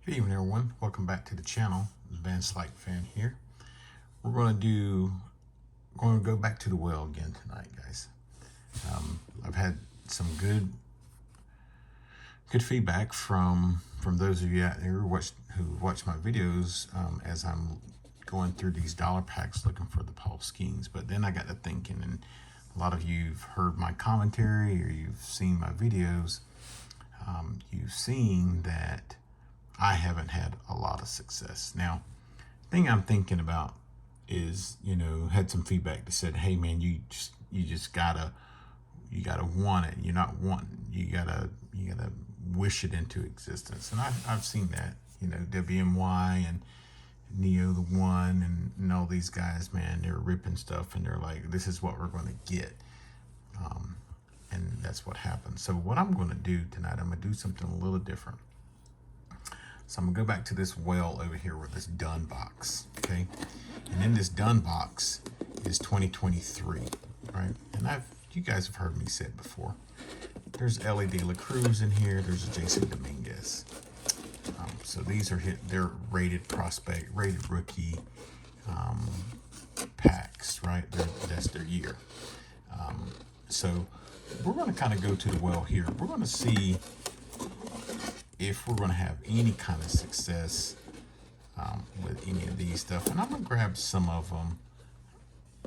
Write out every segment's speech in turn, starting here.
Good evening, everyone. Welcome back to the channel. It's Van Slyke Fan here. We're going to go back to the well again tonight, guys. I've had some good feedback from those of you out there who watch my videos as I'm going through these dollar packs looking for the Paul Skenes. But then I got to thinking, and a lot of you've heard my commentary or you've seen my videos. You've seen that I haven't had a lot of success. Now, the thing I'm thinking about is, had some feedback that said, hey man, you gotta want it. You're not wanting, you gotta wish it into existence. And I've seen that, WMY and Neo the One and all these guys, man, they're ripping stuff and they're like, this is what we're going to get. And that's what happened. So what I'm going to do tonight, I'm going to do something a little different. So I'm going to go back to this well over here with this done box, okay? And in this done box is 2023, right? And you guys have heard me say it before. There's Elly De La Cruz in here. There's a Jason Dominguez. So these are they're rated prospect, rated rookie packs, right? That's their year. So we're going to kind of go to the well here. We're going to see if we're going to have any kind of success with any of these stuff. And I'm going to grab some of them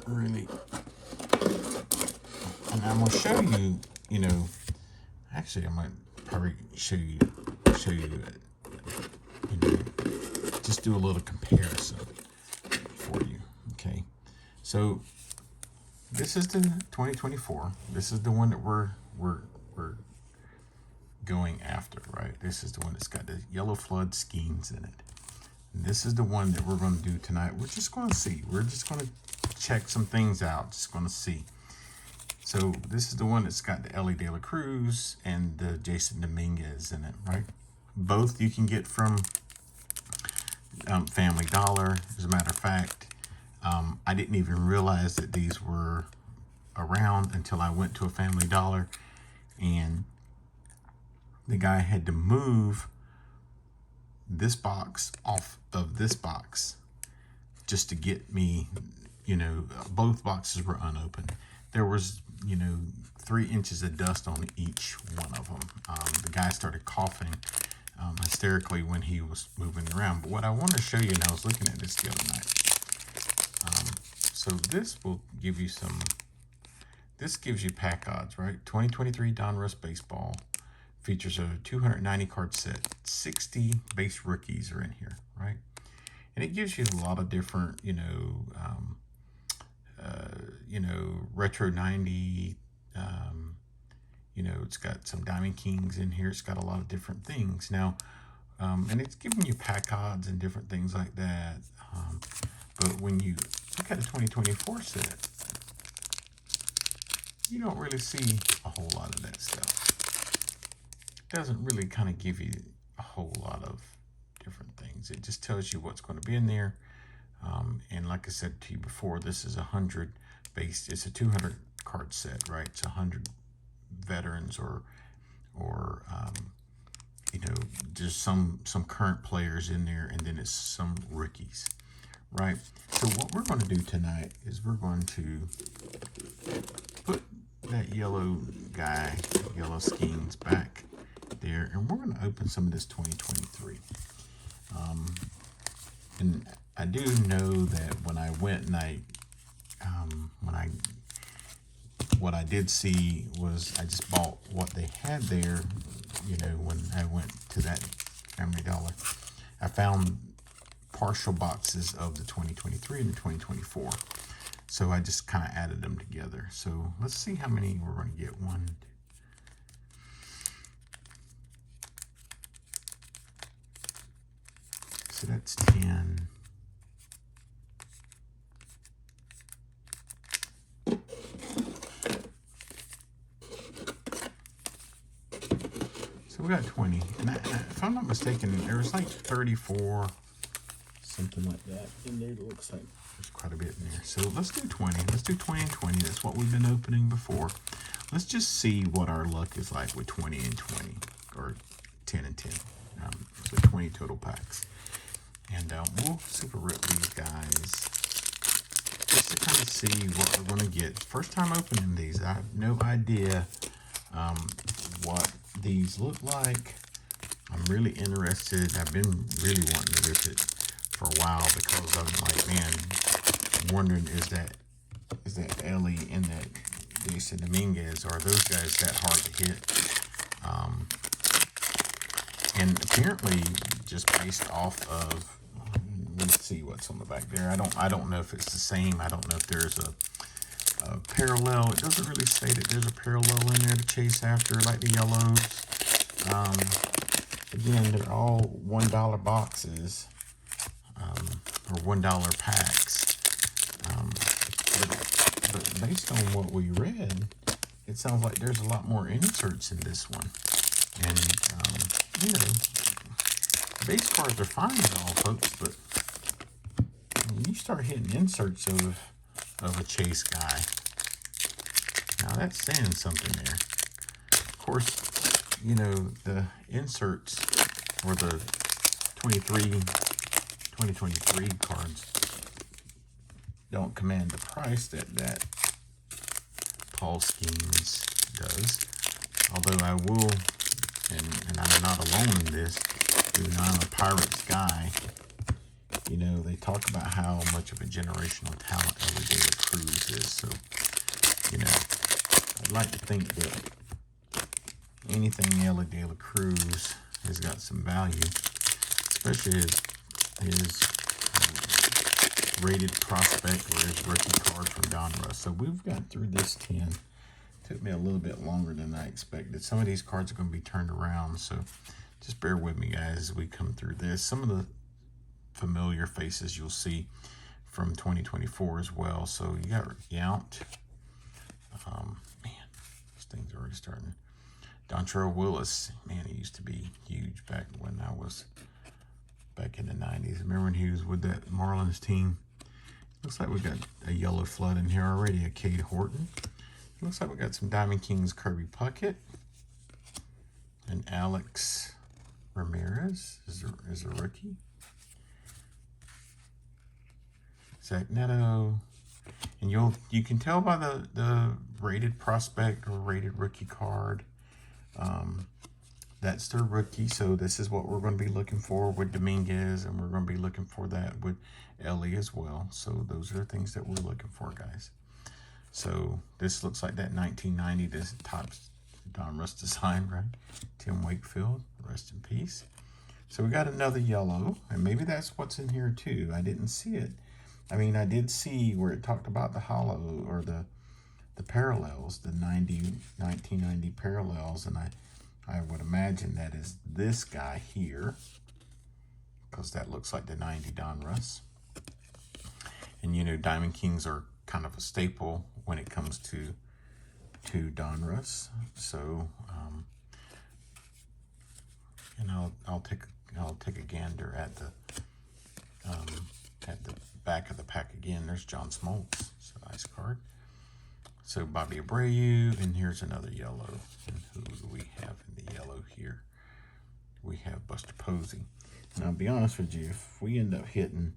really. And I'm going to show you, actually I might probably show you, just do a little comparison for you, okay? So this is the 2024. This is the one that we're going after, right? This is the one that's got the yellow flood Skenes in it. And this is the one that we're going to do tonight. We're just going to see. We're just going to check some things out. Just going to see. So this is the one that's got the Elly De La Cruz and the Jason Dominguez in it, right? Both you can get from Family Dollar. As a matter of fact, I didn't even realize that these were around until I went to a Family Dollar, and the guy had to move this box off of this box just to get me, both boxes were unopened. There was, 3 inches of dust on each one of them. The guy started coughing hysterically when he was moving around. But what I wanted to show you, and I was looking at this the other night. So this will give you this gives you pack odds, right? 2023 Donruss Baseball features a 290 card set. 60 base rookies are in here, right? And it gives you a lot of different, retro 90, it's got some Diamond Kings in here. It's got a lot of different things. Now, and it's giving you pack odds and different things like that. But when you look at the 2024 set, you don't really see a whole lot of that stuff. It doesn't really kind of give you a whole lot of different things. It just tells you what's going to be in there. And like I said to you before, this is 100 based. It's a 200 card set, right? It's 100 veterans or just some current players in there, and then it's some rookies, right? So what we're going to do tonight is we're going to put that yellow guy, yellow Skenes, back there, and we're going to open some of this 2023. And I do know that when I went and what I did see was I just bought what they had there, when I went to that Family Dollar. I found partial boxes of the 2023 and the 2024. So I just kind of added them together. So let's see how many we're going to get. 1, 2. So that's 10. So we got 20. And if I'm not mistaken, there was like 34, something like that in there. It looks like there's quite a bit in there. So let's do 20. Let's do 20 and 20. That's what we've been opening before. Let's just see what our luck is like with 20 and 20, or 10 and 10. So 20 20 total packs. And we'll super rip these guys just to kind of see what we're going to get. First time opening these, I have no idea what these look like. I'm really interested. I've been really wanting to rip it for a while because I'm like, man, I'm wondering, is that Elly and that Jason Dominguez, are those guys that hard to hit? And apparently, just based off of, let's see what's on the back there. I don't know if it's the same. I don't know if there's a parallel. It doesn't really say that there's a parallel in there to chase after, like the yellows. Again, they're all $1 boxes, or $1 packs. But based on what we read, it sounds like there's a lot more inserts in this one. And, you know, base cards are fine and all, folks, but when you start hitting inserts of a chase guy, now that's saying something there. Of course, you know, the inserts or the 2023 cards don't command the price that Paul Skenes does. Although I will, and I'm not alone in this, even though I'm a Pirates guy, you know, they talk about how much of a generational talent Elly De La Cruz is. So, you know, I'd like to think that anything Elly De La Cruz has got some value, especially his rated prospect or his rookie card from Donruss. So we've got through this 10. Took me a little bit longer than I expected. Some of these cards are going to be turned around, so just bear with me, guys, as we come through this. Some of the familiar faces you'll see from 2024 as well. So you got Yount. Man, this thing's already starting. Dontrell Willis, man, he used to be huge back when I was back in the 90s. Remember when he was with that Marlins team? Looks like we got a yellow flood in here already, a Cade Horton. Looks like we got some Diamond Kings Kirby Puckett. And Alex Ramirez is a rookie. Zach Neto. And you can tell by the rated prospect or rated rookie card. That's their rookie. So this is what we're going to be looking for with Dominguez, and we're going to be looking for that with Elly as well. So those are the things that we're looking for, guys. So this looks like that 1990, this top Donruss design, right? Tim Wakefield, rest in peace. So we got another yellow, and maybe that's what's in here too. I didn't see it. I mean, I did see where it talked about the hollow or the parallels, the 1990 parallels, and I would imagine that is this guy here, because that looks like the 90 Donruss. And you know, Diamond Kings are kind of a staple when it comes to Donruss. So, and I'll take a gander at the back of the pack again. There's John Smoltz. It's a nice card. So Bobby Abreu, and here's another yellow. And who do we have in the yellow here? We have Buster Posey. Now, I'll be honest with you, if we end up hitting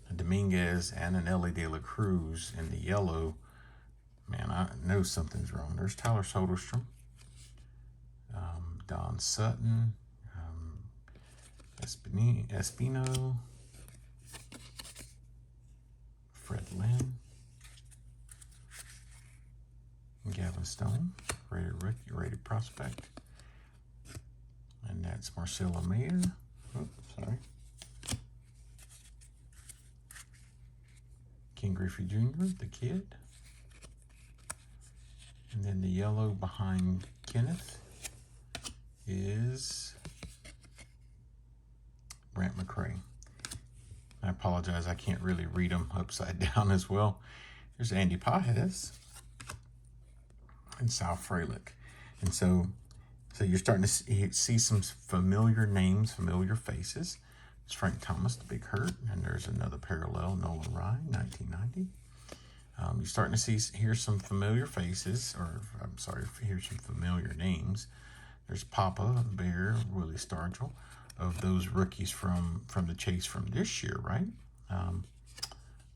a Dominguez and an Elly De La Cruz in the yellow, man, I know something's wrong. There's Tyler Soderstrom, Don Sutton, Espino, Fred Lynn, Gavin Stone, rated rookie, rated prospect, and that's Marcelo Mayer. Oh, sorry. King Griffey Jr., the kid. And then the yellow behind Kenneth is Brant McRae. I apologize, I can't really read them upside down as well. There's Andy Pajes and Sal Frelick. And so you're starting to see some familiar names, familiar faces. It's Frank Thomas, the Big Hurt, and there's another parallel, Nolan Ryan, 1990. You're starting to hear some familiar faces, or I'm sorry, hear some familiar names. There's Papa Bear, Willie Stargell, of those rookies from the chase from this year, right?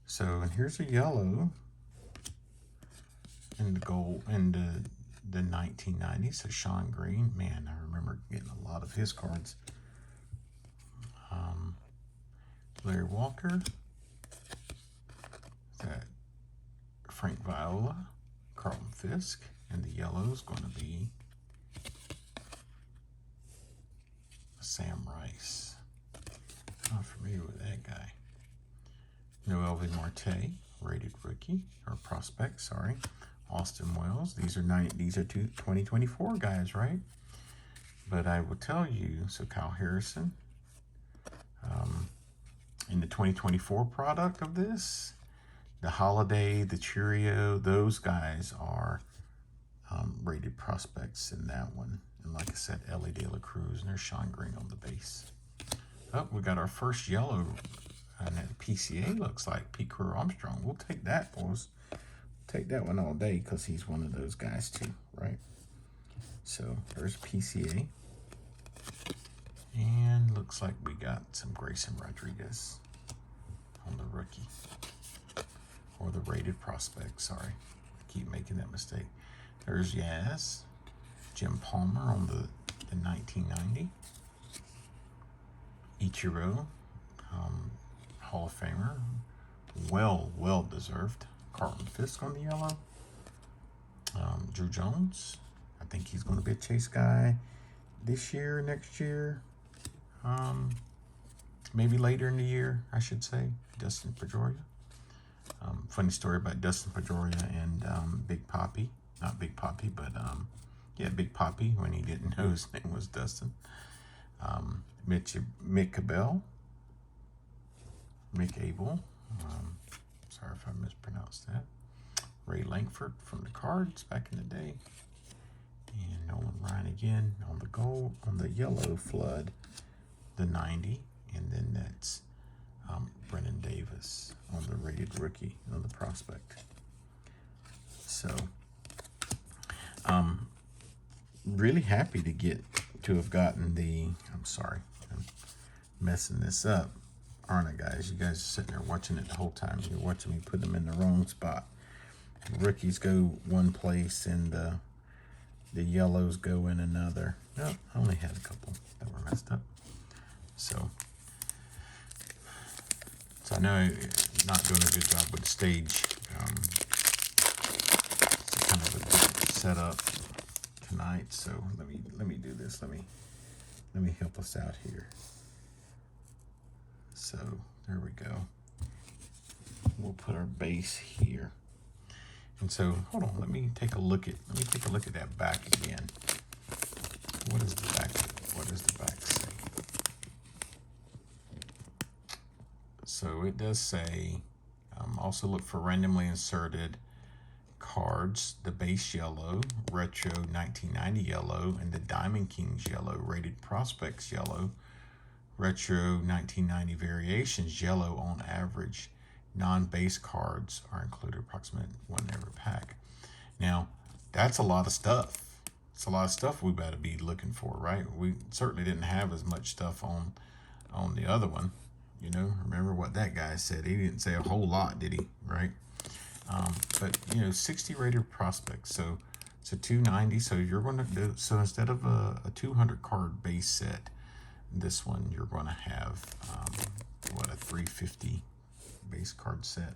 So, and here's a yellow in the gold in the 1990s. So Sean Green, man, I remember getting a lot of his cards. Larry Walker, that Frank Viola, Carlton Fisk, and the yellow is going to be Sam Rice. Not familiar with that guy. Noel V. Marte, rated rookie or prospect. Sorry, Austin Wells. These are 2024 guys, right? But I will tell you. So Kyle Harrison. In the 2024 product of this, the Holiday, the Cheerio, those guys are rated prospects in that one. And like I said, Elly De La Cruz, and there's Sean Green on the base. Oh, we got our first yellow, and that PCA looks like Pete Crow Armstrong. We'll take that, boys. Take that one all day because he's one of those guys too, right? So there's PCA. And looks like we got some Grayson Rodriguez on the rookie. Or the rated prospect, sorry. I keep making that mistake. There's Yaz. Jim Palmer on the 1990. Ichiro, Hall of Famer. Well deserved. Carlton Fisk on the yellow. Drew Jones. I think he's going to be a chase guy this year, next year. Maybe later in the year, I should say. Dustin Pedroia. Funny story about Dustin Pedroia and Big Papi. Not Big Papi, but yeah, Big Papi, when he didn't know his name was Dustin. Mick Cabell. Mick Abel. Sorry if I mispronounced that. Ray Langford from the Cards back in the day. And Nolan Ryan again on the gold, on the yellow Flood, the 90. And then that's Brennan Davis on the rated rookie, on the prospect. So, really happy to have gotten the, I'm sorry, I'm messing this up, aren't I, guys? You guys are sitting there watching it the whole time. You're watching me put them in the wrong spot. The rookies go one place and the yellows go in another. Nope, I only had a couple that were messed up. So I know I'm not doing a good job with the stage. It's kind of a different setup tonight. So let me do this. Let me help us out here. So there we go. We'll put our base here. And so hold on. Let me take a look at that back again. What does the back say? So it does say, also look for randomly inserted cards, the base yellow, retro 1990 yellow, and the Diamond Kings yellow, rated prospects yellow, retro 1990 variations yellow on average. Non-base cards are included, approximately one in every pack. Now, that's a lot of stuff. It's a lot of stuff we better be looking for, right? We certainly didn't have as much stuff on the other one. You know, remember what that guy said. He didn't say a whole lot, did he? Right? But, 60 rated prospects. So 290. So you're going to do, so instead of a 200 card base set, this one you're going to have, a 350 base card set.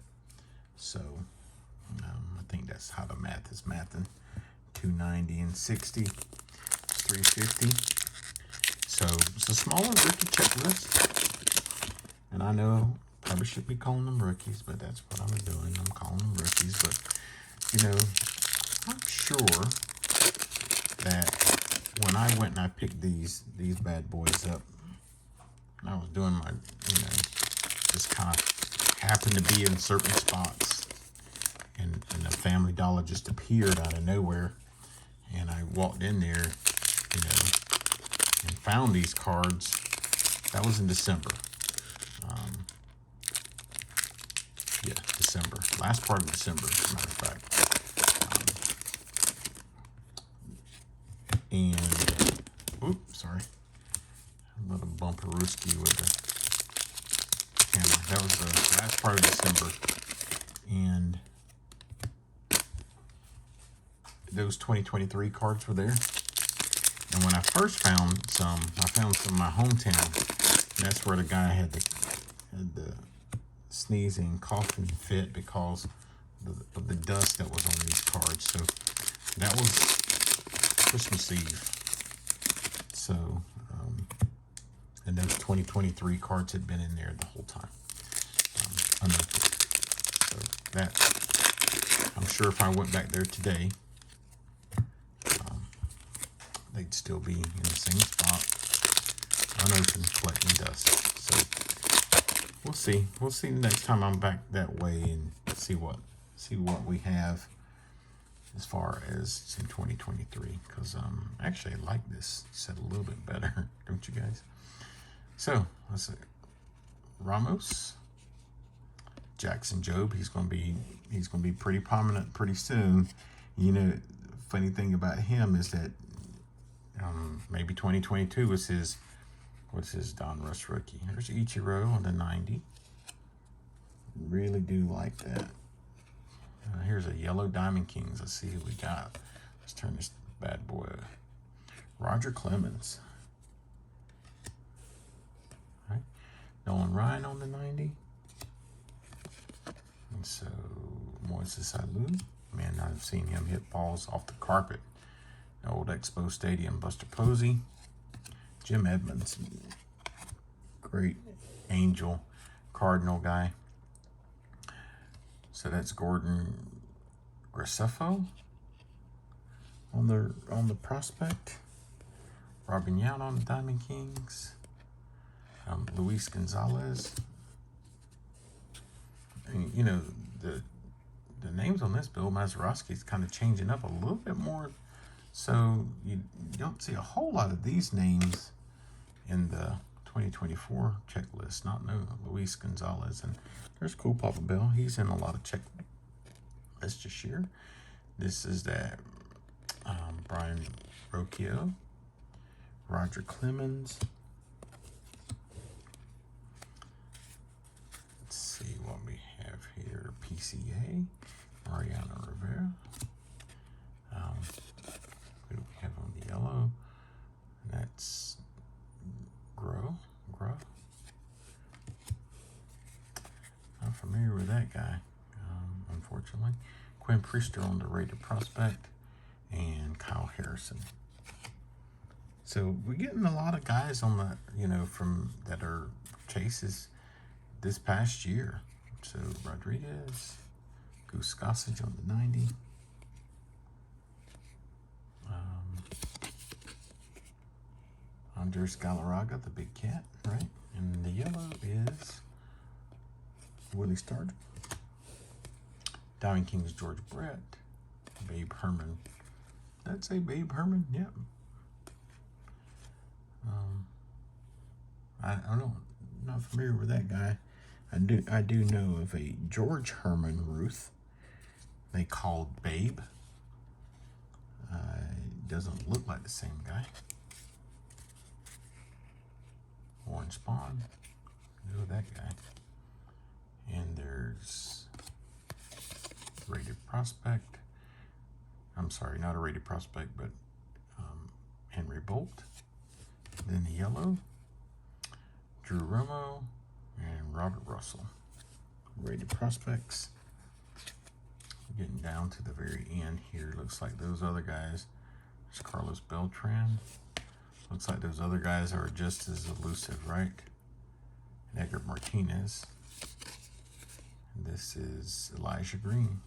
So I think that's how the math is mathing. 290 and 60 is 350. So it's a smaller rookie checklist. And I know probably should be calling them rookies, but that's what I'm doing. I'm calling them rookies. But, I'm sure that when I went and I picked these bad boys up, and I was doing my, just kind of happened to be in certain spots. And the Family Dollar just appeared out of nowhere. And I walked in there, and found these cards. That was in December. December. Last part of December, as a matter of fact. Sorry. A little bumper rooski with the camera. That was the last part of December. And those 2023 cards were there. And when I first found some, I found some in my hometown. And that's where the guy had the sneezing, coughing fit because of the dust that was on these cards. So that was Christmas Eve. So, and those 2023 cards had been in there the whole time, unopened. So that, I'm sure if I went back there today, they'd still be in the same spot, unopened, collecting dust. So we'll see. We'll see the next time I'm back that way and see what we have as far as in 2023. Because actually I like this set a little bit better, don't you guys? So let's see. Ramos, Jackson Jobe. He's gonna be pretty prominent pretty soon. You know, funny thing about him is that maybe 2022 was his Donruss rookie. There's Ichiro on the 90. Really do like that. Here's a yellow Diamond Kings. Let's see who we got. Let's turn this bad boy. Roger Clemens. All right. Nolan Ryan on the 90. And so Moises Alou. Man, I've seen him hit balls off the carpet. The old Expo Stadium. Buster Posey. Jim Edmonds. Great Angel Cardinal guy. So that's Gordon Graceffo on the prospect. Robin Yount on the Diamond Kings. Luis Gonzalez. And, you know, the names on this Bill Mazeroski is kind of changing up a little bit more. So you don't see a whole lot of these names in the 2024 checklist. Not Luis Gonzalez. And there's Cool Papa Bell. He's in a lot of checklists this year. This is that Brian Rocchio, Roger Clemens. Let's see what we have here. PCA, Mariano Rivera. Who do we have on the yellow? And that's Grow. Not familiar with that guy, unfortunately. Quinn Priester on the rated prospect, and Kyle Harrison. So we're getting a lot of guys on the, you know, from that are chases this past year. So Rodriguez, Goose Gossage on the 90. Andres Galarraga, the big cat, right? And the yellow is Willie Stargell. Diamond Kings George Brett. Babe Herman. That's a Babe Herman, yep. I don't know, not familiar with that guy. I do know of a George Herman Ruth they called Babe. Doesn't look like the same guy. Orange Spawn. Know that guy. And there's rated prospect. I'm sorry, not a rated prospect, but Henry Bolt. Then the yellow, Drew Romo, and Robert Russell. Rated prospects. Getting down to the very end here. Looks like those other guys. There's Carlos Beltran. Looks like those other guys are just as elusive, right? And Edgar Martinez. And this is Elijah Green.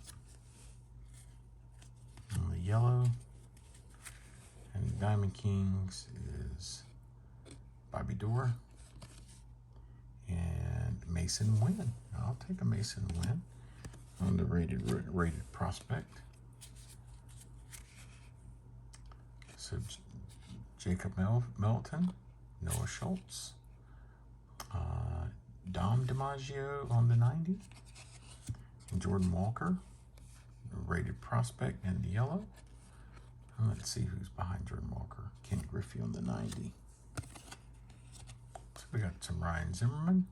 And the yellow and the Diamond Kings is Bobby Dorr and Mason Wynn. I'll take a Mason Wynn on the rated prospect. So Jacob Melton, Noah Schultz, Dom DiMaggio on the 90, and Jordan Walker, rated prospect in the yellow. Let's see who's behind Jordan Walker. Ken Griffey on the 90. We got some Ryan Zimmerman.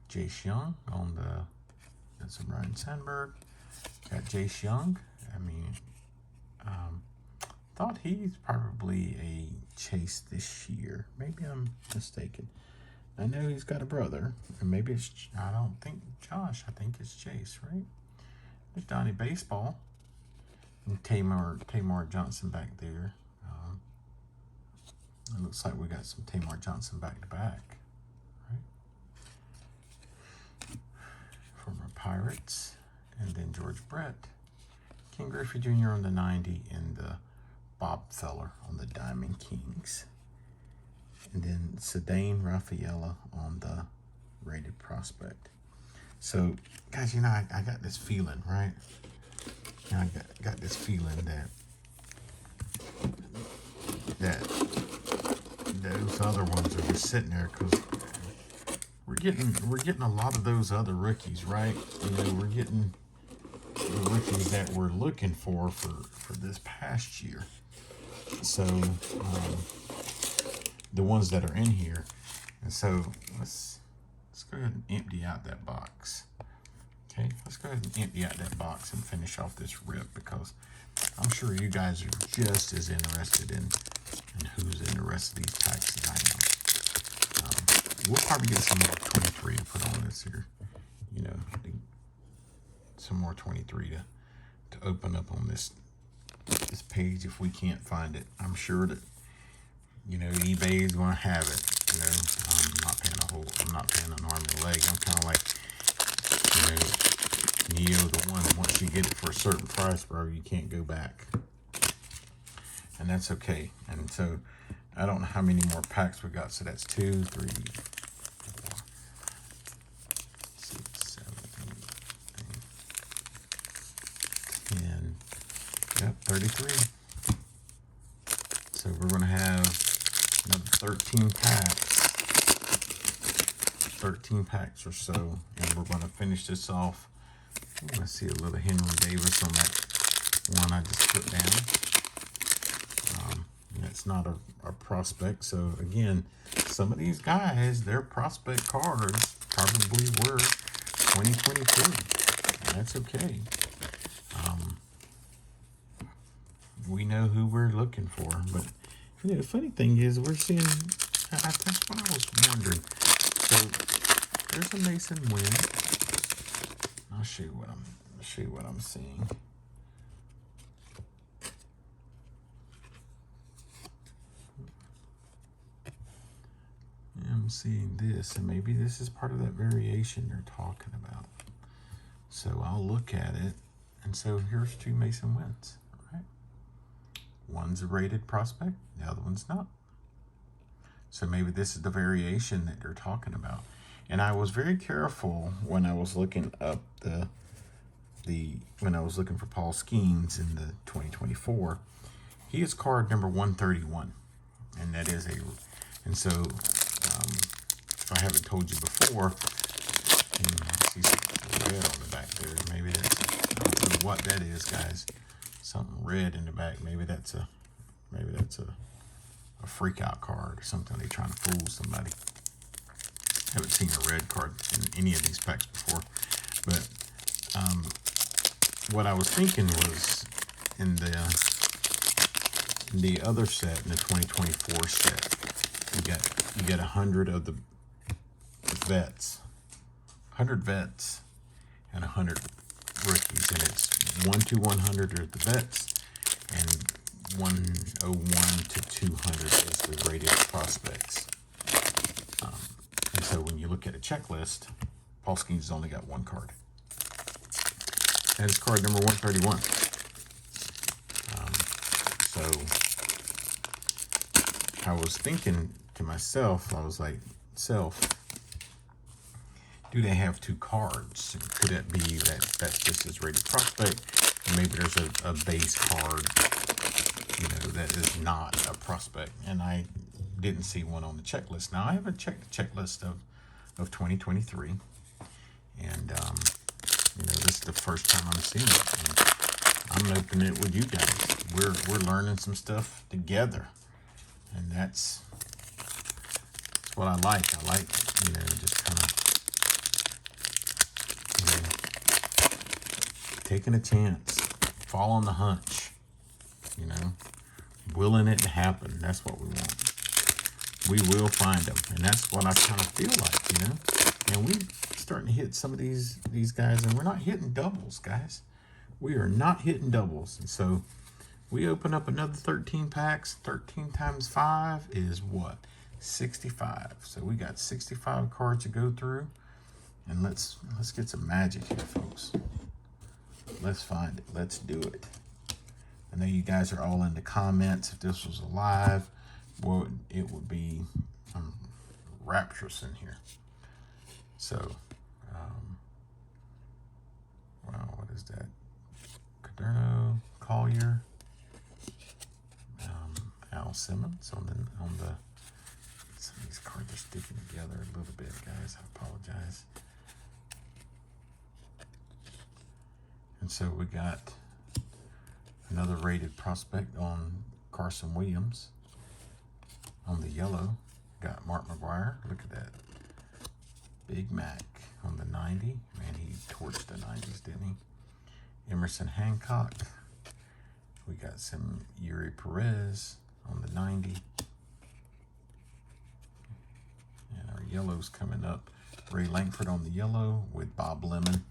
Jace Young on the, got some Ryan Sandberg. Got Jace Young. I mean, thought he's probably a Chase this year. Maybe I'm mistaken. I know he's got a brother, and maybe it's, I don't think Josh, I think it's Chase, right? There's Donnie Baseball. And Tamar Johnson back there. It looks like we got some Tamar Johnson back to back, right? Former Pirates. And then George Brett. Ken Griffey Jr. on the 90, and the Bob Feller on the Diamond Kings. And then Cedane Rafaela on the rated prospect. So, guys, you know, I got this feeling, right? You know, I got this feeling that those other ones are just sitting there because we're getting a lot of those other rookies, right? You know, we're getting the rookies that we're looking for this past year. So the ones that are in here, and so let's go ahead and empty out that box. Okay, let's go ahead and empty out that box and finish off this rip, because I'm sure you guys are just as interested in who's in the rest of these packs as I am. We'll probably get some more 23 to put on this here. You know, some more 23 to open up on this page if we can't find it. I'm sure that, you know, eBay is going to have it. You know, I'm not paying an arm and a leg. I'm kind of like, you know, Neo the one. Once you get it for a certain price, bro, you can't go back. And that's okay. And so I don't know how many more packs we got. So that's 2, 3, 4, 6, 7, 8, 9, 10. Yep, 33. So we're going to have another 13 packs or so, and we're going to finish this off. I'm going to see a little Henry Davis on that one I just put down. That's not a prospect. So again, some of these guys, their prospect cards probably were 2022, and that's okay. We know who we're looking for, but you know, the funny thing is we're seeing, that's what I was wondering. So there's a Mason Wynn. I'll show you what I'm seeing. I'm seeing this, and maybe this is part of that variation they're talking about. So I'll look at it, and so here's 2 Mason Wynns. One's a rated prospect, the other one's not. So maybe this is the variation that they're talking about. And I was very careful when I was looking up when I was looking for Paul Skenes in the 2024. He is card number 131, and that is and so if I haven't told you before, and I see something red on the back there. Maybe that's, I don't know what that is, guys. Something red in the back. Maybe that's a freak out card or something. They're trying to fool somebody. Haven't seen a red card in any of these packs before. But what I was thinking was in the other set, in the 2024 set, you get 100 of the vets, 100 vets, and 100 rookies, and it's 1 to 100 are the vets, and 101 to 200 is the rated prospects. And so when you look at a checklist, Paul Skenes has only got 1 card. That is card number 131. So I was thinking to myself, I was like, do they have 2 cards? Could it be that's just his rated prospect? And maybe there's a base card, you know, that is not a prospect. And I didn't see one on the checklist. Now I haven't checked the checklist of 2023, and you know, this is the first time I'm seeing it. And I'm opening it with you guys. We're learning some stuff together. that's what I like. I like, you know, just kind of, you know, taking a chance, following the hunch, you know, willing it to happen. That's what we want. We will find them, and that's what I kind of feel like, you know. And we starting to hit some of these guys, and we're not hitting doubles, guys. We are not hitting doubles, and so we open up another 13 packs. 13 times 5 is what? 65. So we got 65 cards to go through, and let's get some magic here, folks. Let's find it. Let's do it. I know you guys are all in the comments. If this was a live, well, it would be rapturous in here. So, wow, what is that? Caderno, Collier, Al Simmons on the. Some of these cards are sticking together a little bit, guys. I apologize. And so we got another rated prospect on Carson Williams. On the yellow, got Mark McGuire. Look at that. Big Mac on the 90. Man, he torched the 90s, didn't he? Emerson Hancock. We got some Yuri Perez on the 90. And our yellow's coming up. Ray Langford on the yellow with Bob Lemon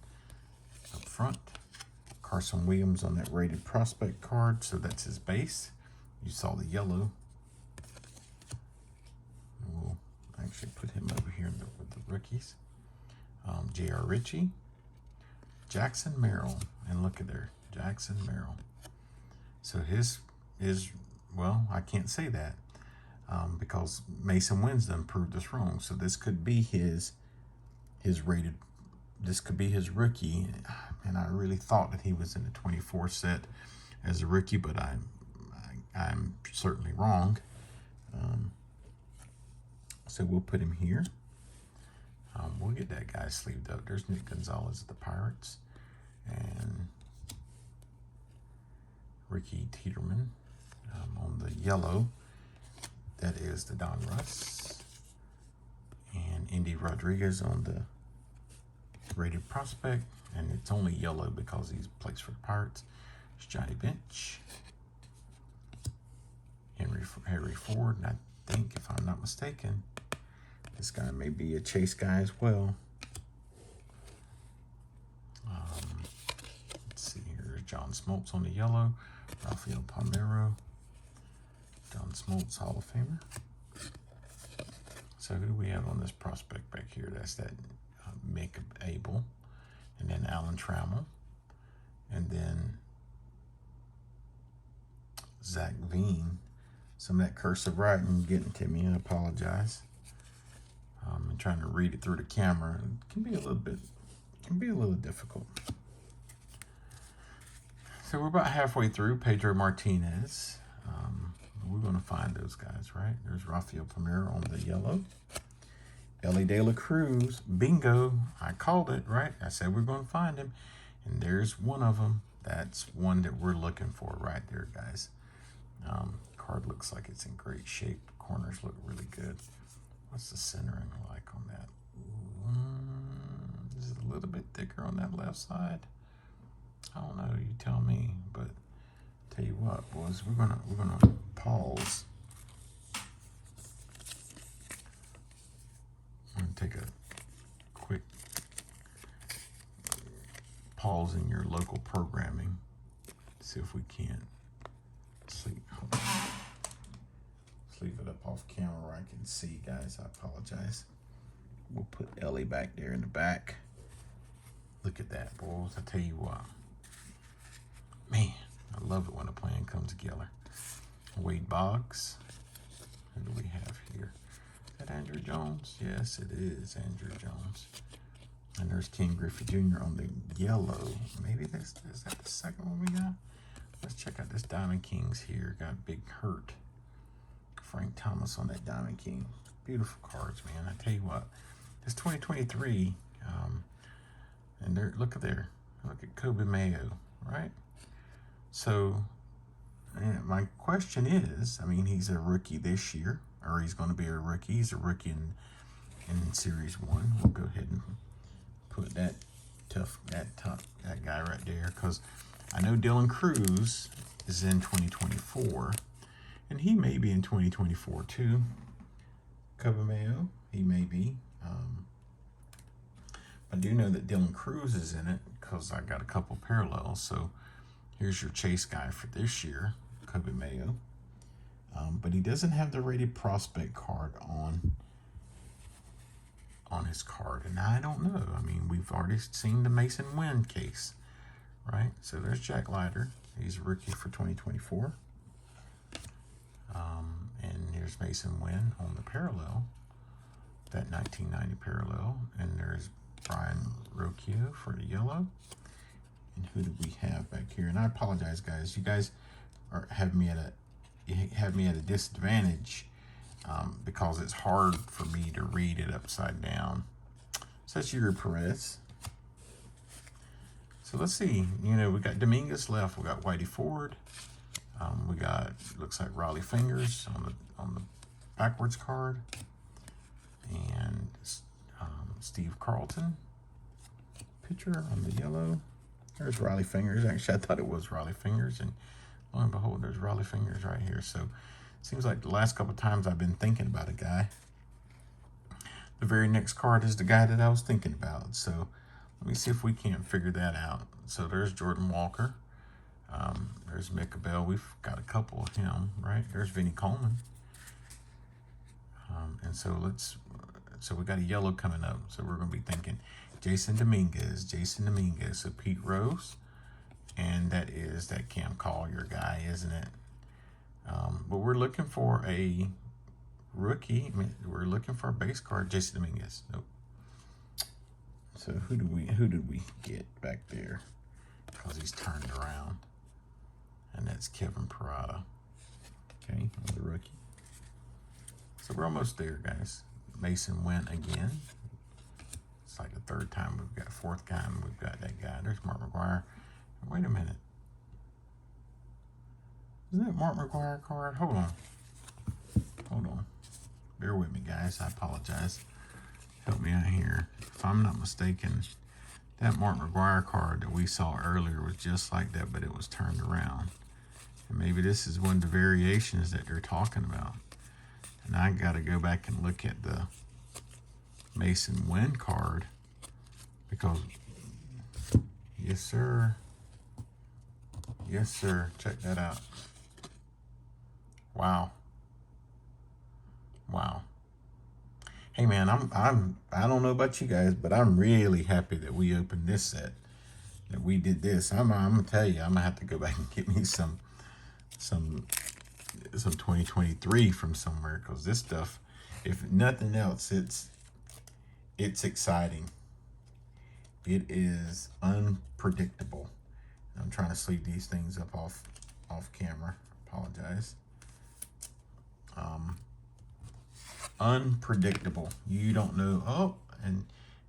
up front. Carson Williams on that rated prospect card, so that's his base. You saw the yellow. We'll actually put him over here with the rookies. J.R. Ritchie, Jackson Merrill, and look at there, Jackson Merrill. So his well, I can't say that because Mason Winston proved us wrong. So this could be his rated. This could be his rookie, and I really thought that he was in the 24 set as a rookie, but I'm certainly wrong. So we'll put him here. We'll get that guy sleeved up. There's Nick Gonzalez of the Pirates. And Ricky Tiedemann on the yellow. That is the Donruss. And Indy Rodriguez on the rated prospect. And it's only yellow because he plays for the Pirates. It's Johnny Bench. Harry Ford. And I think, if I'm not mistaken, this guy may be a Chase guy as well. Let's see here. There's John Smoltz on the yellow. Rafael Palmeiro. John Smoltz, Hall of Famer. So who do we have on this prospect back here? That's that Mick Abel. And then Alan Trammell. And then Zach Veen. Some of that cursive writing getting to me. I apologize. I'm trying to read it through the camera. It can be a little difficult. So we're about halfway through. Pedro Martinez. We're going to find those guys, right? There's Rafael Palmeiro on the yellow. Elly De La Cruz. Bingo. I called it, right? I said we're going to find him. And there's one of them. That's one that we're looking for right there, guys. Card looks like it's in great shape. Corners look really good. What's the centering like on that? Is it a little bit thicker on that left side? I don't know. You tell me. But tell you what, boys, we're gonna pause. I'm gonna take a quick pause in your local programming. See if we can't sleep. Leave it up off camera where I can see, guys. I apologize. We'll put Ellie back there in the back. Look at that, boys. I tell you what. Man, I love it when a plan comes together. Wade Boggs. Who do we have here? Is that Andrew Jones? Yes, it is Andrew Jones. And there's King Griffey Jr. on the yellow. Maybe is that the second one we got? Let's check out this Diamond Kings here. Got Big Hurt. Frank Thomas on that Diamond King. Beautiful cards, man. I tell you what, it's 2023, and look at there. Look at Kobe Mayo, right? So And my question is, I mean, he's a rookie this year, or he's going to be a rookie. He's a rookie in Series 1. We'll go ahead and put that guy right there, because I know Dylan Cruz is in 2024, and he may be in 2024 too. Mayo, he may be. I do know that Dylan Cruz is in it because I got a couple parallels. So here's your chase guy for this year, Mayo. But he doesn't have the rated prospect card on his card, and I don't know. I mean, we've already seen the Mason Wynn case, right? So there's Jack Leiter. He's a rookie for 2024. And here's Mason Wynn on the parallel, that 1990 parallel. And there's Brian Rocchio for the yellow. And who do we have back here? And I apologize, guys. You guys have me at a disadvantage because it's hard for me to read it upside down. So that's Yuri Perez. So let's see. You know, we got Dominguez left. We got Whitey Ford. We got, looks like Riley Fingers on the backwards card, and Steve Carlton pitcher on the yellow. There's Riley Fingers. Actually, I thought it was Riley Fingers, and lo and behold, there's Riley Fingers right here. So it seems like the last couple of times I've been thinking about a guy, the very next card is the guy that I was thinking about. So let me see if we can't figure that out. So there's Jordan Walker. There's Micah Bell. We've got a couple of him, right? There's Vinny Coleman. And so we got a yellow coming up. So we're going to be thinking Jason Dominguez. So Pete Rose. And that is that Cam Collier guy, isn't it? But we're looking for a rookie. I mean, we're looking for a base card. Jason Dominguez. Nope. So who did we get back there? Because he's turned around. And that's Kevin Parada. Okay, the rookie. So we're almost there, guys. Mason Wynn again. It's like the third time we've got, fourth time we've got that guy. There's Mark McGwire. Wait a minute. Isn't that Mark McGwire card? Hold on. Bear with me, guys. I apologize. Help me out here. If I'm not mistaken, that Mark McGwire card that we saw earlier was just like that, but it was turned around. And maybe this is one of the variations that they're talking about. And I got to go back and look at the Mason Wynn card because, yes, sir. Yes, sir. Check that out. Wow. Hey, man, I don't know about you guys, but I'm really happy that we opened this set, that we did this. I'm gonna tell you, I'm gonna have to go back and get me some 2023 from somewhere, because this stuff, if nothing else, it's exciting. It is unpredictable. I'm trying to sleeve these things up off camera. Apologize. Unpredictable. You don't know. Oh, and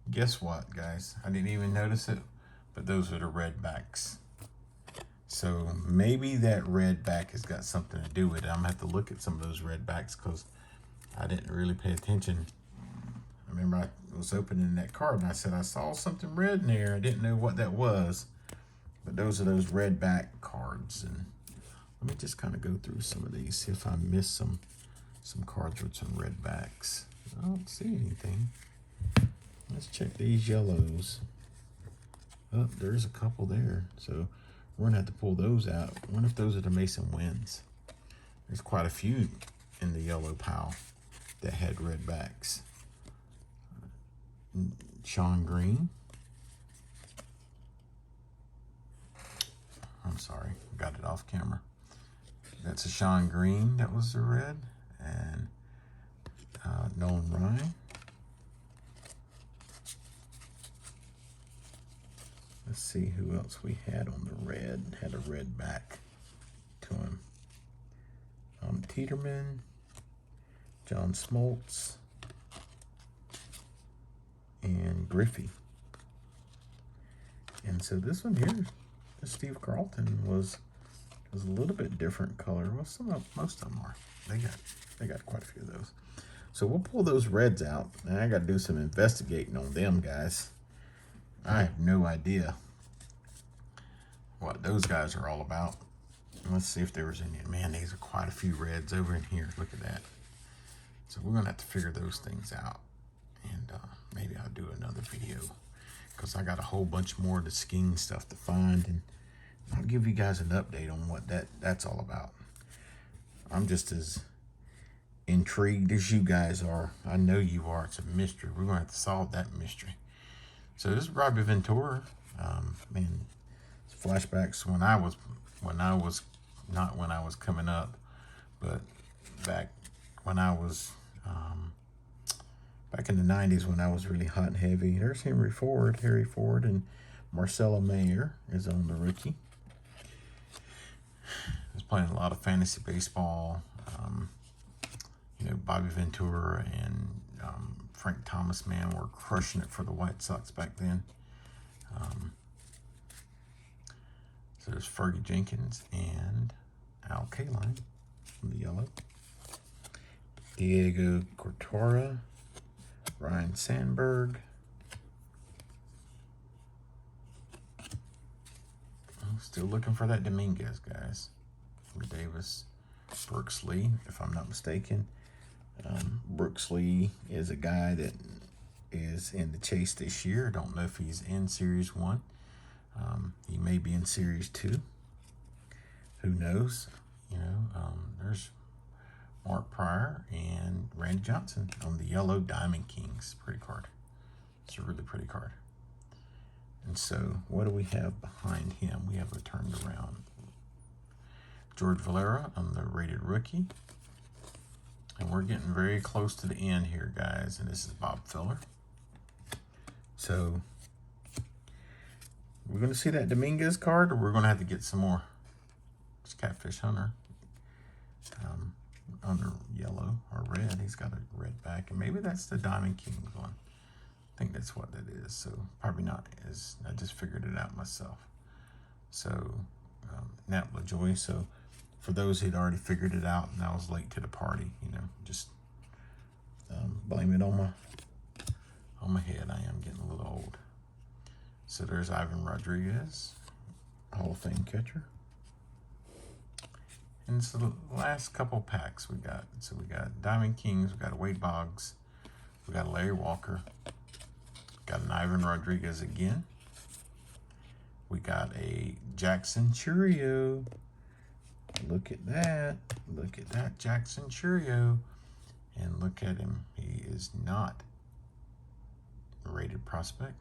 guess what, guys? I didn't even notice it, but those are the red backs. So maybe that red back has got something to do with it. I'm gonna have to look at some of those red backs because I didn't really pay attention. I remember I was opening that card and I said I saw something red in there. I didn't know what that was, but those are those red back cards. And let me just kind of go through some of these, see if I missed some cards with some red backs. I don't see anything. Let's check these yellows. Oh, there's a couple there. So we're gonna have to pull those out. I wonder if those are the Mason Wynns. There's quite a few in the yellow pile that had red backs. Sean Green. I'm sorry, got it off camera. That's a Sean Green that was the red. And Nolan Ryan. Let's see who else we had on the red. Had a red back to him. Tiedemann, John Smoltz, and Griffey. And so this one here, Steve Carlton was is a little bit different color. Well, most of them are. They got quite a few of those. So we'll pull those reds out, and I got to do some investigating on them, guys. I have no idea what those guys are all about. Let's see if there was any. Man, these are quite a few reds over in here. Look at that. So we're gonna have to figure those things out, and maybe I'll do another video because I got a whole bunch more of the Skenes stuff to find, and I'll give you guys an update on what that's all about. I'm just as intrigued as you guys are. I know you are. It's a mystery. We're gonna have to solve that mystery. So this is Robbie Ventura. Man, it's flashbacks when I was not when I was coming up, but back when I was back in the 90s when I was really hot and heavy. There's Harry Ford, and Marcella Mayer is on the rookie. I was playing a lot of fantasy baseball. You know, Bobby Ventura and Frank Thomas, man, were crushing it for the White Sox back then. So there's Fergie Jenkins and Al Kaline from the yellow. Diego Cortora, Ryan Sandberg. I'm still looking for that Dominguez, guys. From Davis. Brooks Lee, if I'm not mistaken. Brooks Lee is a guy that is in the chase this year. I don't know if he's in Series 1. He may be in Series 2. Who knows? You know, there's Mark Pryor and Randy Johnson on the yellow Diamond Kings. Pretty card. It's a really pretty card. And so, what do we have behind him? We have a turned around George Valera on the rated rookie. And we're getting very close to the end here, guys. And this is Bob Filler. So, we're going to see that Dominguez card, or we're going to have to get some more. It's Catfish Hunter. Under yellow or red. He's got a red back. And maybe that's the Diamond Kings one. I think that's what that is. So, probably not. I just figured it out myself. So, Nat LaJoy. So, for those who'd already figured it out and I was late to the party, you know, just blame it on my head. I am getting a little old. So there's Ivan Rodriguez, Hall of Fame catcher. And so the last couple packs we got. So we got Diamond Kings, we got a Wade Boggs, we got a Larry Walker, got an Ivan Rodriguez again. We got a Jackson Churio. Look at that. Look at that Jackson Churio. And look at him. He is not a rated prospect.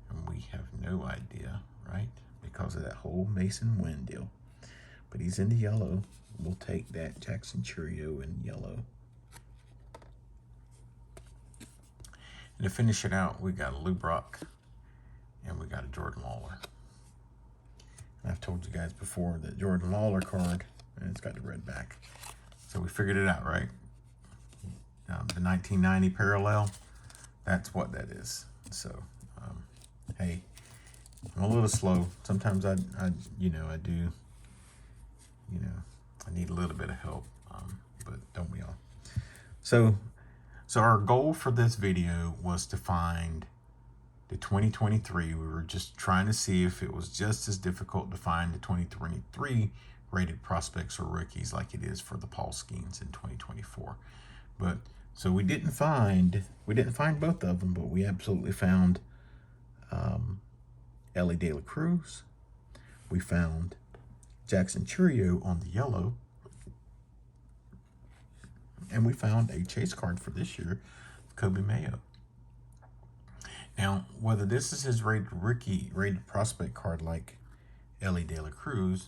And we have no idea, right? Because of that whole Mason Wynn deal. But he's in the yellow. We'll take that Jackson Churio in yellow. And to finish it out, we got a Lou Brock. And we got a Jordan Lawler. I've told you guys before that Jordan Lawler card, and it's got the red back. So we figured it out, right? The 1990 parallel, that's what that is. So, hey, I'm a little slow. Sometimes I need a little bit of help, but don't we all? So our goal for this video was to find the 2023, we were just trying to see if it was just as difficult to find the 2023 rated prospects or rookies like it is for the Paul Skenes in 2024. But so we didn't find both of them, but we absolutely found Elly De La Cruz. We found Jackson Churio on the yellow. And we found a chase card for this year, Kobe Mayo. Now, whether this is his rated prospect card like Elly De La Cruz,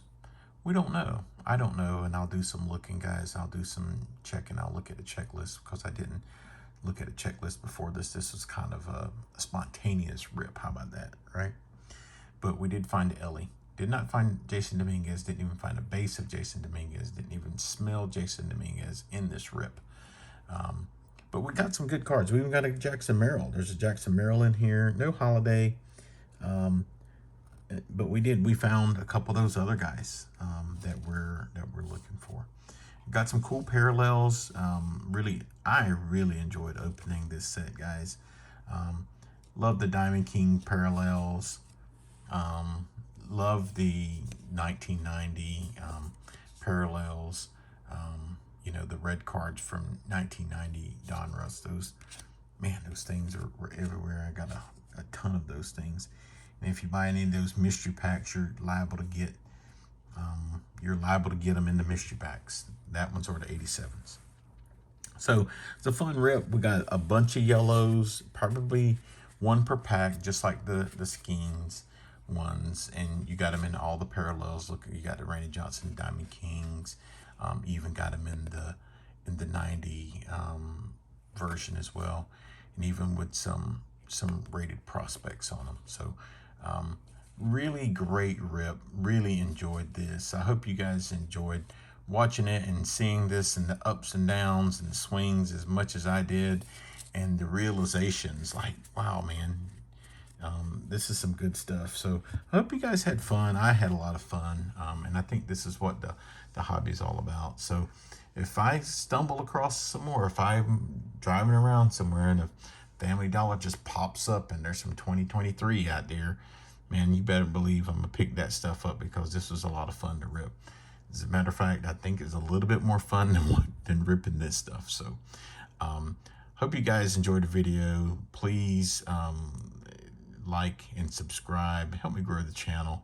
we don't know. I don't know, and I'll do some looking, guys. I'll do some checking. I'll look at the checklist because I didn't look at a checklist before this. This was kind of a spontaneous rip. How about that, right? But we did find Elly. Did not find Jason Dominguez. Didn't even find a base of Jason Dominguez. Didn't even smell Jason Dominguez in this rip. But we got some good cards. We even got a Jackson Merrill. There's a Jackson Merrill in here. No Holiday. but we found a couple of those other guys that we're looking for. Got some cool parallels. I really enjoyed opening this set, guys. Love the Diamond King parallels. Love the 1990 parallels. You know, the red cards from 1990 Donruss. Those things were everywhere. I got a ton of those things. And if you buy any of those mystery packs, you're liable to get them in the mystery packs. That one's or the 87s. So it's a fun rip. We got a bunch of yellows, probably one per pack, just like the Skenes ones. And you got them in all the parallels. Look, you got the Randy Johnson Diamond Kings. Even got them in the 90 version as well, and even with some rated prospects on them. So really great rip. Really enjoyed this. I hope you guys enjoyed watching it and seeing this and the ups and downs and swings as much as I did, and the realizations like, wow, man, this is some good stuff. So I hope you guys had fun. I had a lot of fun, and I think this is what the hobby is all about. So if I stumble across some more, if I'm driving around somewhere and a Family Dollar just pops up and there's some 2023 out there, man, you better believe I'm gonna pick that stuff up, because this was a lot of fun to rip. As a matter of fact, I think it's a little bit more fun than ripping this stuff. So hope you guys enjoyed the video. Please like and subscribe. Help me grow the channel.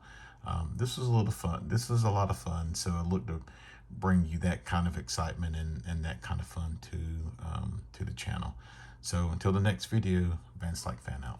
This was a little fun. This was a lot of fun. So I look to bring you that kind of excitement and that kind of fun to the channel. So until the next video, Van Slyke fan out.